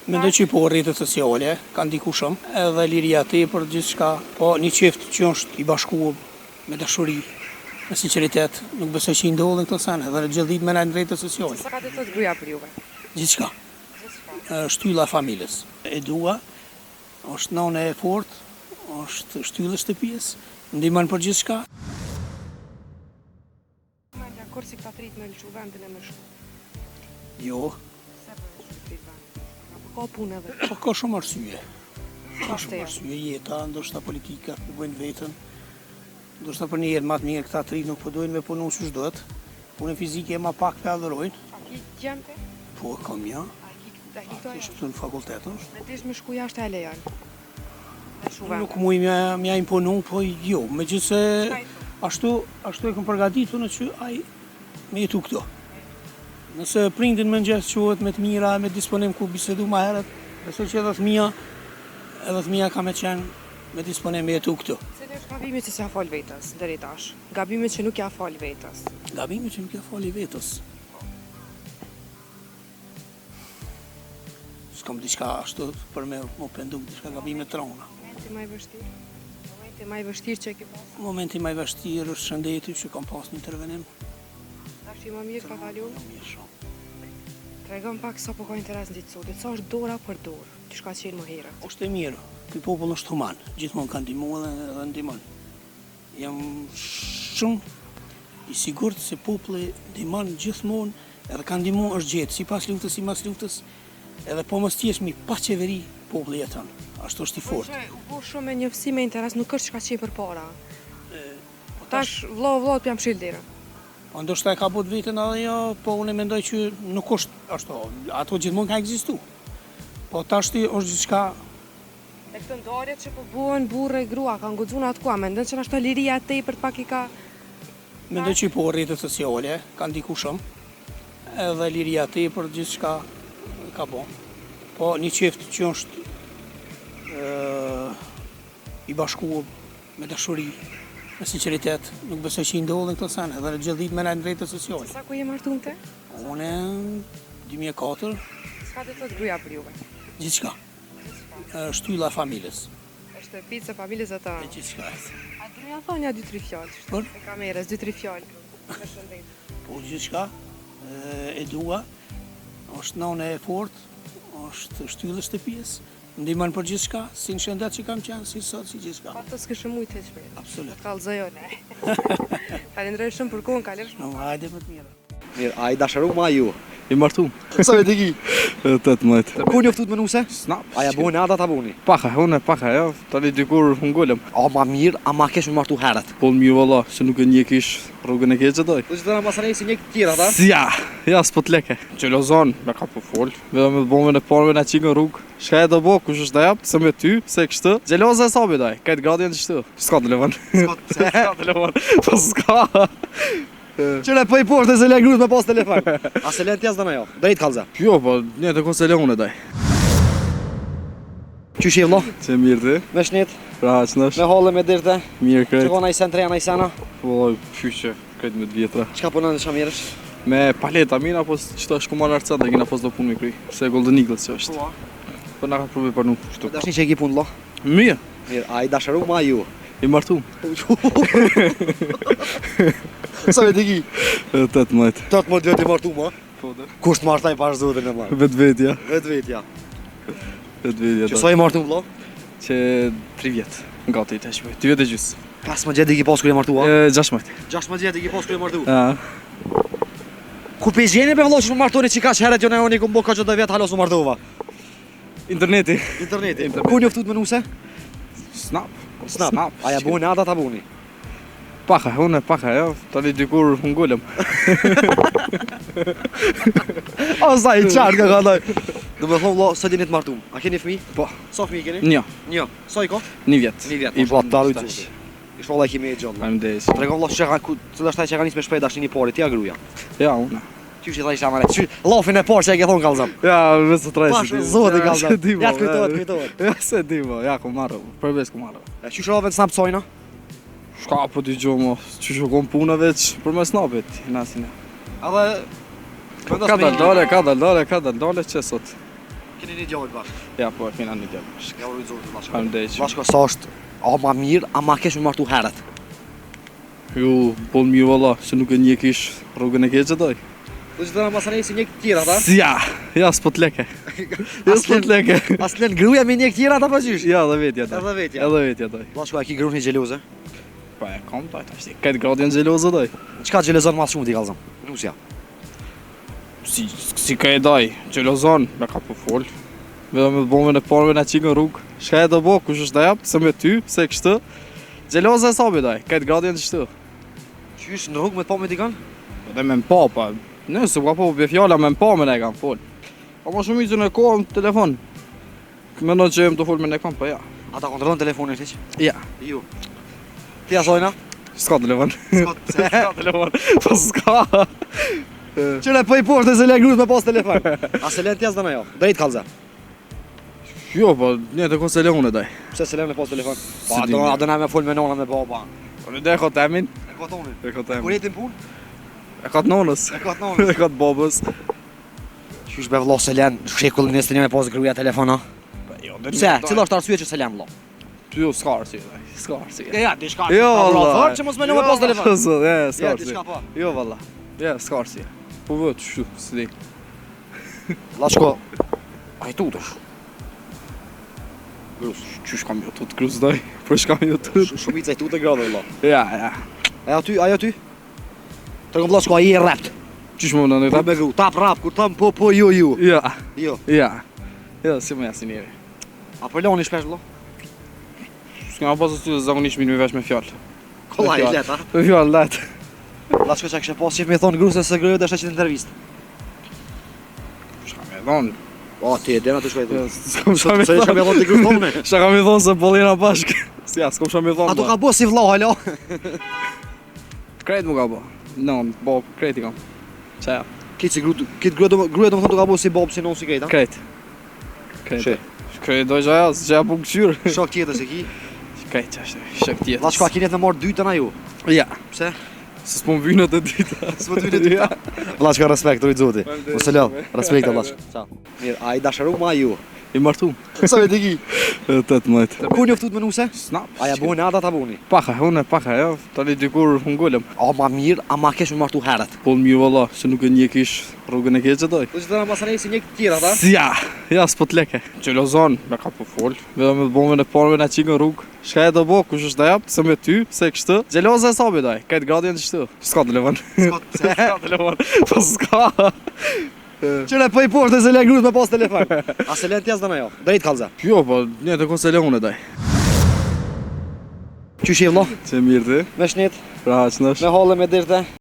Mendoj që po rrjetet sociale kanë ndiku shumë, edhe liria tepër gjithçka, po një çift që është i bashkuar me dashuri, me sinqeritet, nuk besoj që i ndodhin këto sene, edhe gjithë ditë merren në rrjetet sociale. Sa ka të thotë gruaja për juve? Gjithçka. Shtylla e familjes. E dua, është nona e fortë, është shtylla e shtëpisë, ndihmon për gjithçka. Kur si këta trit me lëshu vendin e më shku? Jo, Se për lëshu trit vendin? Apo ka punë edhe? po ka shumë arsye. Ka Ka shumë shte. arsye, jeta, ndoshta politika, ku bëjnë vetën. Ndoshta për një jetë më të mirë këta trit nuk po dojnë me punu siç duhet. Punën fizike ma pak për adhurojnë. A ki gjente? Po, kam ja. A ki këto e? Ishtë të në fakultet është. Me dish me shku jashtë e lejon? Me shu Nuk vendin? muj mja imponu, po jo. Me gjithse ashtu e kom përgatitur në që aj me jetu këto. Nëse prindin më ngjes quhet me të mira, me disponim ku bisedu ma herët, besoj që edhe të mia ka me qenë me disponim me jetu këto. Cili është gabimi që s'ja fal vetës, deri tash? Gabimi që nuk ja fal vetës. Gabimi që nuk ja fali vetës. S'kam diçka ashtu për me më pendu diçka gabime të rona. Momenti më i vështirë? Momenti më i vështirë që e ke pas? Momenti më i vështirë është shëndeti që kam pas një intervenim. Tash i më mirë ka kalu? Mirë shumë. Tregon pak sa po ka interes në ditë sotit, sa është dora për dorë, që shka qenë më herët. Është e mirë, ky popull është human, gjithmonë kanë ndihmuar dhe ndihmon. Jam shumë i sigurt se populli ndihmon gjithmonë, edhe kanë ndihmuar është gjetë, sipas luftës, sipas luftës, edhe po mos tjesh mi pa qeveri, populli jeton. Ashtu është i fortë. U bo shumë me njëfsi me interes, nuk është që ka qenë për para. Po Tash vlo t'jam shil dira. Po ndoshta e ka bot vetën edhe jo, po unë mendoj që nuk është ashtu. Ato gjithmonë ka ekzistuar. Po tash është diçka. E këtë ndarjet që po buhen burrë e grua, kanë guxuar atë kua, mendon që ashtu liria e tepër pak i ka. Mendoj që po rrjetet sociale kanë ndiku shumë, edhe liria tepër gjithçka ka bo. Po një çift që është i bashkuar me dashuri, me sinqeritet, nuk besoj që i ndodhin këto sene, edhe gjithë ditë merren në rrjetet sociale. Sa ku je martuar te? Unë 2004, Çka do të thotë gruaja për juve? gjithçka. Shtylla e familjes. Është shtëpisë e familjes e ta. Me gjithçka. A do ja thonë 2-3 fjalë? Por? E kamerës 2-3 fjalë. Përshëndet. Po gjithçka e dua, është nona e fortë, është shtylla e shtëpisë, ndihmon për gjithçka, si në shëndet që kam qenë, si sot, si gjithçka. Pa të s'kishë mujtë të shpejt. Absolut. Kallëzojo ne. Falenderoj shumë për kohën, kalësh. Në hajde për të mirë. Mirë, a i dasharu ma ju? I martum. Sa me të ki? 18. Ku njoftut me nuse? Snap. A ja buni ata ta buni? Paka, jo, tani dikur hungullëm. A ma mirë, a ma kesh me martu herët? Po mirë valla, se nuk e njëkish rrugën e keqe doj. Do që të në masanej si një tjera ta? Ja, s'pot leke. Gjelozon, me ka po fol. Vedhe me të bomën e parve në qikën rrugë. Shka e do bo, kush është da japë, se me ty, se kështë. Gjeloza e sabi daj, kajtë gradi janë qështu. S'ka telefon. S'ka telefon. Po s'ka. Qëre për i poshtë e se le grut me pas telefon. A se len tjas dhe në jo, drejt kalza. Jo, po, një të kose leone daj. Qysh je vlo? Që mirë ti? Me shnit, Pra, që nësh? me holle, me dirte. Mirë Që krejt. kona i sen treja, na i sena. Po, fyqe, krejt me të vjetra. Qka punon në shamirësh? Me paleta mina, po qëta shkumar arca dhe kina pas do punë me kry. Se Golden Eagles që është. Po na ka provi për nuk, kështu. Dashni që e ki punë lo? Mirë, Mirë, a i dasharu ma ju? i martum. Sa me të ki? 18. 18 vjet i martu ma? Po dhe. Kusht martaj pash zotin e ma? Vetvetja. Vetvetja. Vetvetja. Që sa i martu vlo? Që 3 vjet. Gati të shpoj. 2 vjet e gjys. 15 vjet i ki pas kër i martu a? 16. 16 vjet i ki pas kër i martu? Ja. Ku pe gjeni be vëllo që më martoni që ka që heret jo ne unë i kumbo ka që dhe vjetë halos u martova? Interneti. Interneti. Ku njoftut me nuse? Snap. Snap. A ja buni ata ta buni? Paka, jo. Tani dikur hungullëm. O sa i qartë ka doj. Do me thonë vëllo, së dini të martum. A keni fmi? Po. Sa fmi keni? Një. Një. Sa i ka? 1 vjet. 1 vjet. I po bot dalu i tash. cuti. Ishtë vëlla i kemi e gjollë. Faleminderit. Tregon vëllo që ka, cëllë është taj që ka njës me shpejt ashtë një pari, ti a gruja. Ja, unë. Qysh i thaj që amare, lafin e parë që e ke thonë kalzam. Ja, vetë të Pash, zoti kalzam. Ja të kujtohet. Ja, se di mo, ja ku marrë. Përveç ku marrë. Qysh rave të snap cojna? Shka po t'i gjo mo, që shukon puna veç për me snapit, nasin e. Edhe... Ka dal dole që sot. Keni një djallë bashkë. Ja, po, kena një djallë. Ja uroj zotit bashkë. Faleminderit. Bashkë sa është ma mirë, a ma kesh me martu herët. Jo, po mirë valla, se nuk e njekish rrugën e keqe doj. Do që të në masanej si njek tjera, ta? Ja, s'po t'leke. Ja, s'po t'leke. Aslen gruja me njek tjera, ta pa qysh? Ja, dhe vetja doj. Edhe vetja. Edhe vetja doj. Bashkë, a ki grunë një gjeloze? Pa e kam doj, tash ti. Këtë gradë janë gjelozë doj. Qka gjelozon mas shumë t'i kalzëm? Nusja. Si ka e doj, gjelozon, me ka po fol. Vedhe me të bomën e parve në qikë në rrugë. Shka e do bo, kush është dajap, se me ty, se kështu. Gjelozë e sabi doj, këtë gradë janë qështu. Qysh në rrugë me të pa me t'i kanë? Dhe me m'pa, pa. Nëse ka po bje fjalla me m'pa me ne kam fol. Pa ma shumë izën e kohë në telefon. Mendon që jem të fol me ne kam, pa ja. Ata kontrolon telefonin tiq? Ja. Jo. Ti asojna? S'ka telefon. Se? S'ka telefon. Po s'ka. Qële për i poshtë se le grut me pas telefon. A se len t'jas dhe në jo? Drejt kalza. Jo, po, një të ko se le unë e daj. Pse se len me pas telefon? Si Pa, di, do na me fol me nona me baba. Po në dhe e ka temin. E ka tonin. E ka temin. Kur jetin pun? E ka të nonës. E ka të nonës. E ka të babës. Qysh be vlo se len shekullin e së një me pas gruja telefona? Jo, Pse? Cila është arsye që se len vlo? Jo, s'ka arsye daj. S'ka arsye. Ja, diçka. Jo, valla. Fort që mos me në me pas telefon. Ja, s'ka Ja, arsye. diçka pa. Jo, valla. Ja, s'ka arsye. Po vët, shu, si di. La shko. A i tutësh. Grus, qysh kam jo tut grus daj. Po shkam jo tut. Shumica i tutë gradë valla. Ja. Ajo aty? Të kom vlla shko, a i e rapt. Qysh më në në Tap me gru, tap rap, kur tam po ju. Ja. Jo. Ja. Ja, si më jasi njeri. A po loni shpesh vlla? S'kema pasë të zakonisht mi vesh me fjallë. Kolla i let, a? Me fjallë, let. La shko që kështë pas qef me thonë gruse se grujët është që të intervist. Shka me thonë. O, ti e dena të shkoj të. S'kom shka me Se shka me thonë. thonë të grujët tonë. Shka me thonë se bolina bashkë. Si ja, s'kom shka me thonë. Ato ka bo si vlau halo. Krejt mu ka bo. Non, bo, krejt i kam. Qa ja? Kitë gruja do më thonë të ka bo si bob si non si krejt, a? Krejt. Krejt. She. Krejt doj gjaja, s'gja po këqyrë. Shok tjetër se ki. Krejt që është, shok tjetës. La shko a kinet me marrë dytën a ju. Ja. Pse? Se s'pon vynët e dita. S'po të vynët e dita. Vlla shko respekt, rujt zoti. Mos e lëv. Respekt vlla. Ciao. Mirë, a i dasharu ma ju. I martum. Sa me të ki? 18. Ku njoftut me nuse? Snap. A ja buni ata ta buni? Paka, jo. Tani dikur hungullem. A ma mirë, a ma kesh me martu herët. Po mirë valla, se nuk e njekish rrugën e keqe doj. Do që të në masanej si njek tjera, ta? Ja, s'po t'leke. Gjelozon, me ka po fol. Vedhe me të bomën e parve në qikë në rrugë. Shka e do bo, kush është dajap, se me ty, se kështu. Gjelozë e sabi daj, këtë gradë janë qështu. S'ka telefon. S'ka telefon. Po s'ka. Qële për i poshtë se le grut me pas telefon. A se len t'jas dhe në jo? Drejt kalza. Jo, po, një të ko se le unë e daj. Qysh i vlo? Që mirë ti? Me shnit, Pra, që nësh. me halle, me dirte.